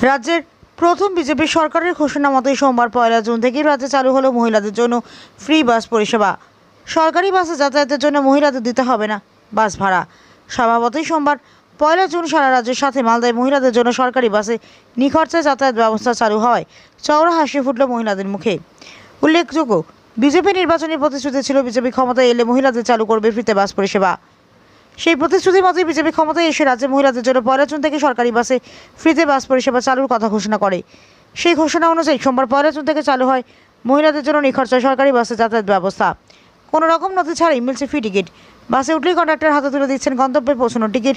রাজ্যের প্রথম বিজেপি সরকারের ঘোষণা মতোই সোমবার 1 জুন থেকে রাজ্যে চালু হলো মহিলাদের জন্য ফ্রি বাস পরিষেবা। সরকারি বাসে যাতায়াতের জন্য মহিলাদের দিতে হবে না বাস ভাড়া। স্বভাবতই সোমবার 1 জুন সারা রাজ্যের সাথে মালদায় মহিলাদের জন্য সরকারি বাসে নিখরচায় যাতায়াত ব্যবস্থা চালু হওয়ায় চওড়া হাসি ফুটল মহিলাদের মুখে। উল্লেখযোগ্য, বিজেপি নির্বাচনী প্রতিশ্রুতি ছিল বিজেপি ক্ষমতায় এলে মহিলাদের চালু করবে ফ্রিতে বাস পরিষেবা। সেই প্রতিশ্রুতি মতোই বিজেপি ক্ষমতায় এসে রাজ্যে মহিলাদের জন্য 1 জুন থেকে সরকারি বাসে ফ্রিতে বাস পরিষেবা চালুর কথা ঘোষণা করে। সেই ঘোষণা অনুযায়ী সোমবার 1 জুন থেকে চালু হয় মহিলাদের জন্য নিখরচায় সরকারি বাসে যাতায়াত ব্যবস্থা। কোনো রকম নথি ছাড়াই মিলছে ফ্রি টিকিট। বাসে উঠলেই কন্ডাক্টর হাতে তুলে দিচ্ছেন গন্তব্যে পৌঁছানোর টিকিট।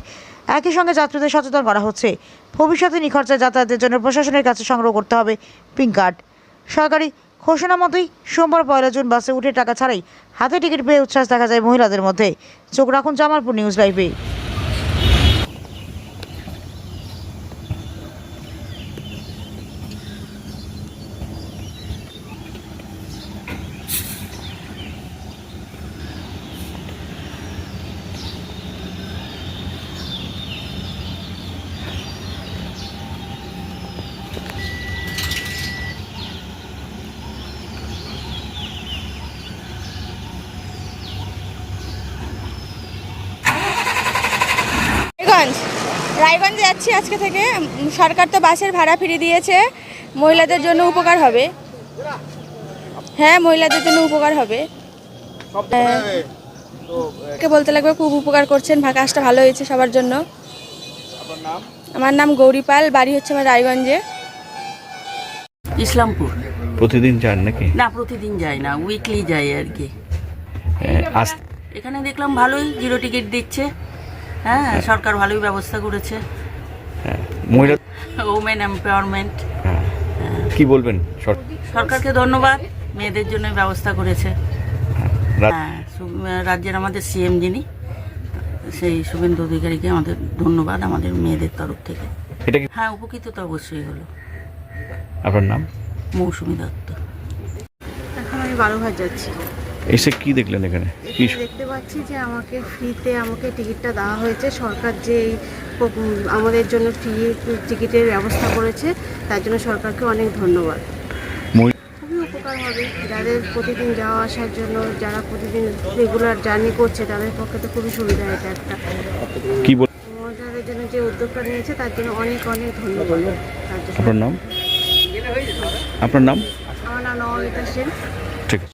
একই সঙ্গে যাত্রীদের সচেতন করা হচ্ছে ভবিষ্যতে নিখরচায় যাতায়াতের জন্য প্রশাসনের কাছে সংগ্রহ করতে হবে পিঙ্ক কার্ড। সরকারি ঘোষণা মতোই সোমবার 1 জুন বাসে উঠে টাকা ছাড়াই হাতে টিকিট পেয়ে উচ্ছ্বাস দেখা যায় মহিলাদের মধ্যে। চোখ রাখুন জামালপুর নিউজ লাইভে। রায়গঞ্জে যাচ্ছি আজকে থেকে। সরকার তো বাসের ভাড়া ফ্রি দিয়েছে, মহিলাদের জন্য উপকার হবে। হ্যাঁ, মহিলাদের জন্য উপকার হবে। কে বলতে লাগবে, খুব উপকার করছেন, কাজটা ভালো হয়েছে সবার জন্য। আমার নাম গৌরী পাল, বাড়ি হচ্ছে আমার রায়গঞ্জে। ইসলামপুর। প্রতিদিন যান নাকি? না, প্রতিদিন যাই না, উইকলি যাই আর কি। এখানে দেখলাম ভালোই জিরো টিকিট দিচ্ছে। হ্যাঁ, সরকার ভালোই ব্যবস্থা করেছে। মহিলা ওমেন এমপাওয়ারমেন্ট। কি বলবেন? সরকারকে ধন্যবাদ, মেয়েদের জন্য ব্যবস্থা করেছে। হ্যাঁ, রাজ্যের আমাদের সিএম যিনি, সেই শুভেন্দু অধিকারীকে আমাদের ধন্যবাদ আমাদের মেয়েদের তরফ থেকে। এটা কি? হ্যাঁ, উপকৃত তো অবশ্যই হলো। আপনার নাম? মৌসুমী দত্ত। এখন আমি বালুঘাট যাচ্ছি। এসে কি দেখলেন এখানে? কি দেখতে পাচ্ছি যে আমাকে ফ্রিতে টিকিটটা দেওয়া হয়েছে। সরকার যে আমাদের জন্য ফ্রি টিকিটের ব্যবস্থা করেছে, তার জন্য সরকারকে অনেক ধন্যবাদ। খুবই উপকার হবে যাদের প্রতিদিন যাওয়া আসার জন্য, যারা প্রতিদিন রেগুলার জার্নি করছে তাদের পক্ষে তো খুবই সুবিধা। এটা একটা কি বল মহিলাদের জন্য যে উদ্যোগটা নিয়েছে তার জন্য অনেক অনেক ধন্যবাদ। আপনার নাম? আপনার নাম? আমার নাম নবনীতা সেন। ঠিক আছে।